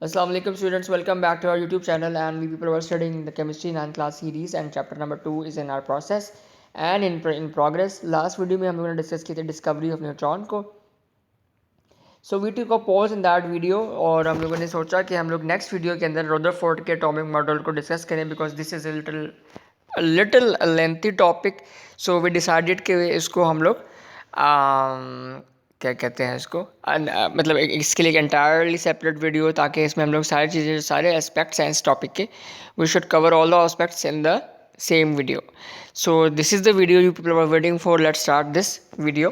Assalamu alaikum students, welcome back to our YouTube channel, and we people are studying the chemistry 9th class series and chapter number 2 is in our process and in progress. Last video में हम लोगों ने discuss की थी discovery of neutron को. So we took a pause in that video और हम लोगों ने सोचा कि हम लोग नेक्स्ट वीडियो के अंदर रदरफोर्ड के एटॉमिक मॉडल को डिस्कस करें because this is a little lengthy topic. So we decided कि इसको हम लोग क्या कहते हैं इसको मतलब इसके लिए एक एंटायरली सेपरेट वीडियो ताकि इसमें हम लोग सारी चीज़ें सारे एस्पेक्ट्स हैं इस टॉपिक के we should cover all the aspects in the same video. So this is the video you people were waiting for. Let's start this video.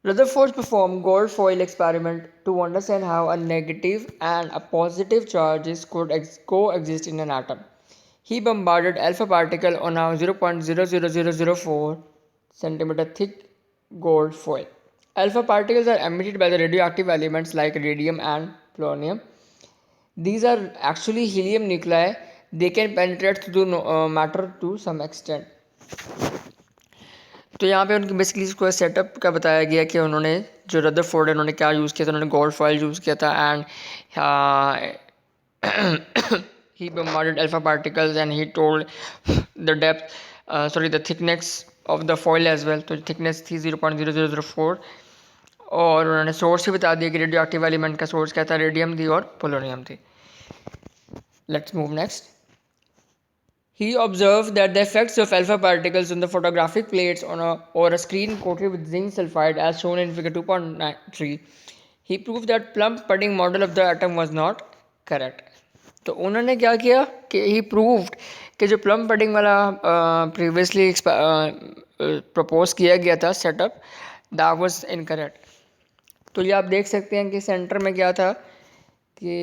Rutherford performed gold foil experiment to understand how a negative and a positive charges could coexist in an atom. He bombarded alpha particle on a 0.00004 centimeter thick gold foil. Alpha particles are emitted by the radioactive elements like radium and polonium. These are actually helium nuclei. They can penetrate through matter to some extent. तो यहाँ पे उनकी basically इसको setup का बताया गया कि उन्होंने जो रदरफोर्ड है उन्होंने क्या यूज़ किया था. उन्होंने गोल्ड फॉयल यूज़ किया था and he bombarded alpha particles and he told the depth the thickness of the foil as well. तो thickness थी 0.0004 और उन्होंने सोर्स ही बता दिया कि रेडियो एक्टिव एलिमेंट का सोर्स क्या था, रेडियम थी और पोलोनियम थी. Let's move next. He observed that the effects of alpha particles on the photographic plates or a screen coated with zinc sulfide as shown in figure 2.3. He proved that plumb pudding model of the atom was not correct. तो उन्होंने क्या किया कि he proved कि जो plum pudding वाला previously propose किया गया था सेटअप दैट वाज इनकरेक्ट. तो ये आप देख सकते हैं कि सेंटर में क्या था कि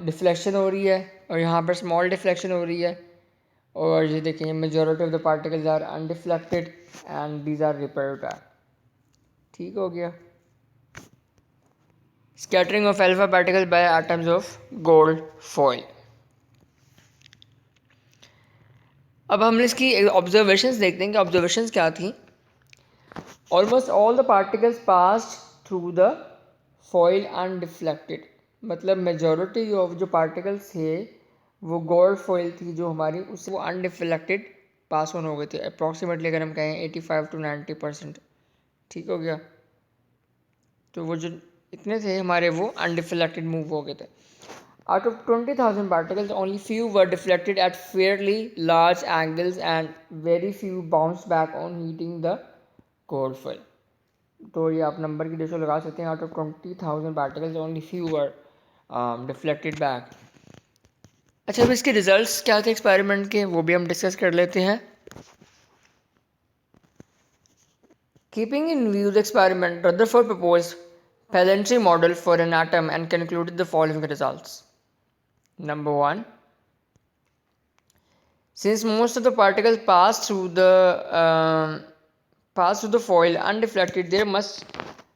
डिफ्लेक्शन हो रही है और यहाँ पर स्मॉल डिफ्लेक्शन हो रही है और ये देखिए majority of the particles are undeflected and these are repelled back. ठीक हो गया. Scattering of alpha particles by atoms of gold foil. अब हम इसकी ऑब्जर्वेशंस देखते हैं कि ऑब्जर्वेशंस क्या थी. Almost all the particles passed through the foil undeflected. मतलब मेजॉरिटी ऑफ जो पार्टिकल्स थे वो गोल्ड फॉइल थी जो हमारी उससे वो अनडिफ्लेक्टेड पास ऑन हो गए थे. अप्रॉक्सीमेटली अगर हम कहें 85 to 90%. ठीक हो गया. तो वो जो इतने थे हमारे वो अनडिफ्लेक्टेड मूव हो गए थे. Out of 20,000 particles, only few were deflected at fairly large angles and very few bounced back on hitting the gold foil. तो ये आप नंबर की रेशो लगा सकते हैं. Out of 20,000 particles, only few were deflected back. अच्छा, अब इसके रिजल्ट्स क्या थे एक्सपेरिमेंट के वो भी हम डिस्कस कर लेते हैं. Keeping in view the experiment, Rutherford proposed Palensky model for an atom and concluded the following results. Number 1. Since most of the particles pass through the foil undeflected,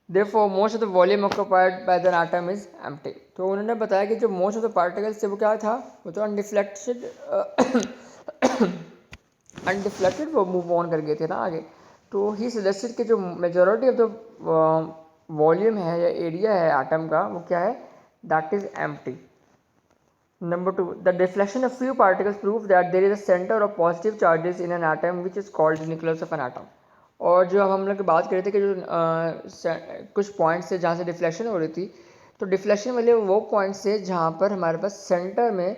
therefore most of the volume occupied by the atom is empty. तो उन्होंने बताया कि जो most of the particles थे वो क्या था, वो तो undeflected वो move on कर गए थे ना आगे. तो ही सजेस्टेड कि जो मेजॉरिटी ऑफ द वॉल्यूम है या एरिया है एटम का वो क्या है, that is empty. Number 2, the deflection of few particles prove that there is a center of positive charges in an atom which is called the nucleus of an atom. और जो अब हम लोग बात कर रहे थे कि जो कुछ पॉइंट्स से जहाँ से डिफ्लेक्शन हो रही थी, तो डिफ्लेक्शन वाले वो पॉइंट्स थे जहाँ पर हमारे पास सेंटर में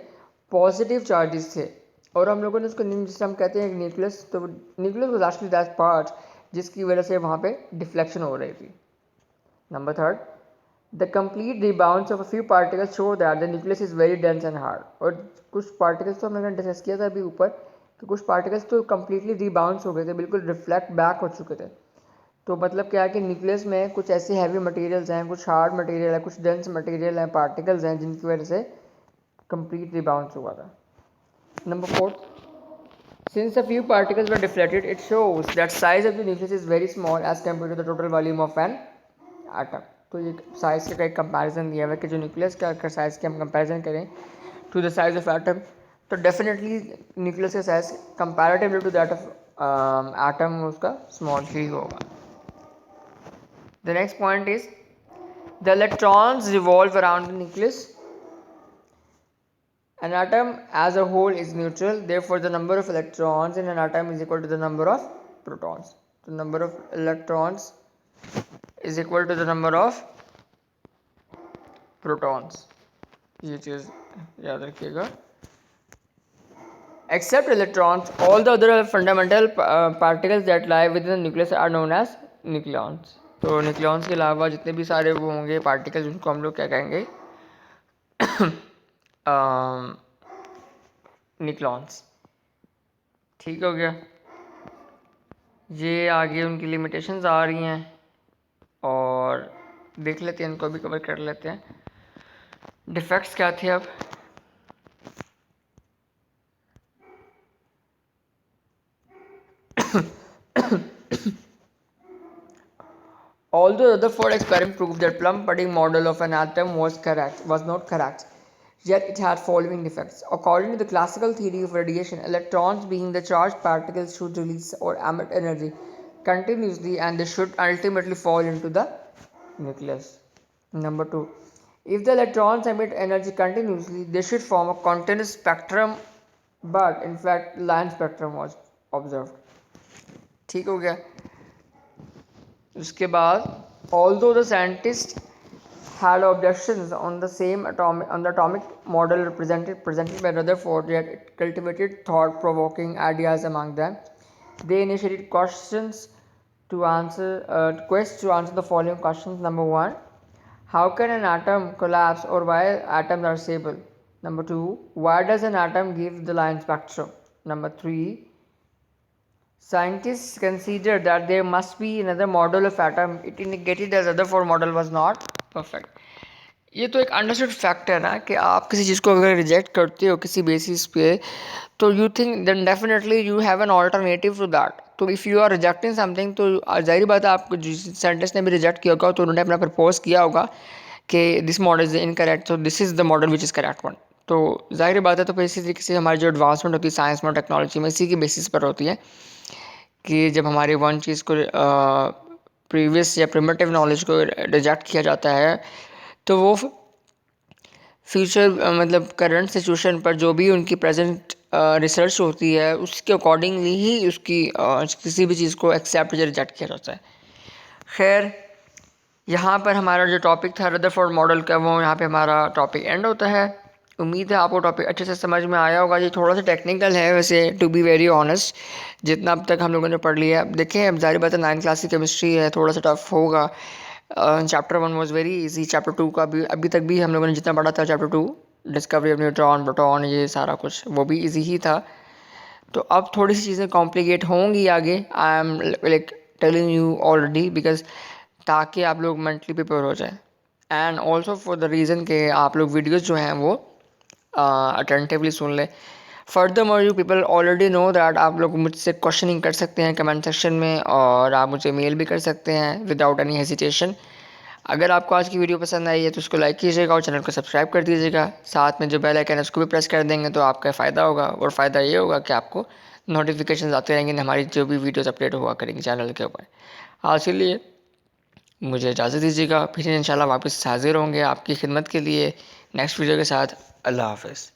पॉजिटिव चार्जेस थे और हम लोगों ने उसको जिसे हम कहते हैं न्यूक्लियस. तो nucleus was actually that part जिसकी वजह से वहाँ पे डिफ्लेक्शन हो रही थी. Number 3, the complete rebounds of a few particles show that the nucleus is very dense and hard. और कुछ पार्टिकल्स तो हमने डिस्कस किया था अभी ऊपर कि कुछ पार्टिकल्स तो कम्प्लीटली रिबाउंस हो गए थे, बिल्कुल रिफ्लेक्ट बैक हो चुके थे. तो मतलब क्या है कि न्यूक्लियस में कुछ ऐसे हैवी मटेरियल्स हैं, कुछ हार्ड मटेरियल है, कुछ डेंस मटेरियल हैं, पार्टिकल्स हैं जिनकी वजह से कंप्लीट रिबाउंस हुआ था. Number 4, since a few particles were deflected, it shows that size of the nucleus is very small as compared to the total volume of an atom. तो ये size का एक कंपैरिजन दिया हुआ है कि जो न्यूक्लियस का अगर साइज़ की हम कंपैरिजन करें to the size of atom तो डेफिनेटली न्यूक्लियस का size comparatively to that of atom उसका स्मॉल ही होगा। The next point is the electrons revolve around the nucleus. An atom as a whole is neutral, therefore the number of electrons in an atom is equal to the number of protons. The number of electrons is equal to the number of protons. ये चीज़ याद रखिएगा। Except electrons, all the other fundamental particles that lie within the nucleus are known as nucleons. तो nucleons के अलावा जितने भी सारे वो होंगे पार्टिकल्स, उनको हम लोग क्या कहेंगे? न्यूक्लियॉन्स। ठीक हो गया। ये आगे उनकी लिमिटेशंस आ रही हैं और देख लेते हैं, इनको भी कवर कर लेते हैं। डिफेक्ट्स क्या थे अब? Although the Rutherford experiment proved that plum pudding model of an atom was not correct, yet it had following defects. According to the classical theory of radiation, electrons, being the charged particles, should release or emit energy continuously, and they should ultimately fall into the nucleus. Number 2. If the electrons emit energy continuously, they should form a continuous spectrum, but in fact line spectrum was observed. ठीक हो गया। उसके बाद although the scientists had objections on the atomic model presented by Rutherford, yet it cultivated thought-provoking ideas among them. They initiated questions to answer the following questions. Number 1, how can an atom collapse, or why atoms are stable? Number 2, why does an atom give the line spectrum? Number 3, scientists considered that there must be another model of atom. It indicated that the Rutherford model was not perfect. ये तो एक understood fact है ना कि आप किसी चीज़ को अगर रिजेक्ट करते हो किसी बेसिस पे, तो you think then definitely you have an alternative to that. तो if you are rejecting something, तो जाहिर बात है आपको जिस साइंटिस्ट ने भी रिजेक्ट किया होगा तो उन्होंने अपना प्रपोज किया होगा कि दिस मॉडल इज़ इनकरेक्ट, तो this is the model which is correct one. तो जाहिर बात है, तो फिर इसी तरीके से हमारी जो एडवांसमेंट होती है साइंस में, टेक्नोलॉजी में, इसी की बेसिस पर होती है कि जब हमारी वन चीज़ को प्रीवियस या प्रिमिटिव नॉलेज को रिजेक्ट किया जाता है, तो वो फ्यूचर मतलब करंट सिचुएशन पर जो भी उनकी प्रेजेंट रिसर्च होती है उसके अकॉर्डिंगली ही उसकी किसी भी चीज़ को एक्सेप्ट या रिजेक्ट किया जाता है। खैर, यहाँ पर हमारा जो टॉपिक था रदरफोर्ड मॉडल का, वो यहाँ पे हमारा टॉपिक एंड होता है। उम्मीद है आपको टॉपिक अच्छे से समझ में आया होगा। ये थोड़ा सा टेक्निकल है वैसे, टू बी वेरी ऑनेस्ट, जितना अब तक हम लोगों ने पढ़ लिया। अब देखें, अब जाहिर बात है 9th क्लास की केमिस्ट्री है, थोड़ा सा टफ होगा। Chapter 1 was very easy. Chapter 2 का भी अभी तक भी हम लोगों ने जितना पढ़ा था, chapter 2 discovery of neutron, proton, ये सारा कुछ वो भी इजी ही था। तो अब थोड़ी सी चीज़ें कॉम्प्लिकेट होंगी आगे, I am like telling you already, because ताकि आप लोग मेंटली प्रिपेयर हो जाए, and also for the reason के आप लोग वीडियोज़ जो हैं वो अटेंटिवली सुन लें। Furthermore you people already know that आप लोग मुझसे क्वेश्चनिंग कर सकते हैं कमेंट सेक्शन में, और आप मुझे मेल भी कर सकते हैं विदाउट एनी हेजिटेशन। अगर आपको आज की वीडियो पसंद आई है तो उसको लाइक कीजिएगा और चैनल को सब्सक्राइब कर दीजिएगा। साथ में जो बेल आइकन है उसको भी प्रेस कर देंगे तो आपका फ़ायदा होगा, और फ़ायदा ये होगा कि आपको नोटिफिकेशन आते रहेंगे हमारी जो भी वीडियोज़ अपडेट हुआ करेंगे चैनल के ऊपर। आज के लिए मुझे इजाज़त दीजिएगा, फिर इंशाल्लाह वापस हाजिर होंगे आपकी खिदमत के लिए नेक्स्ट वीडियो के साथ। अल्लाह हाफ़िज़।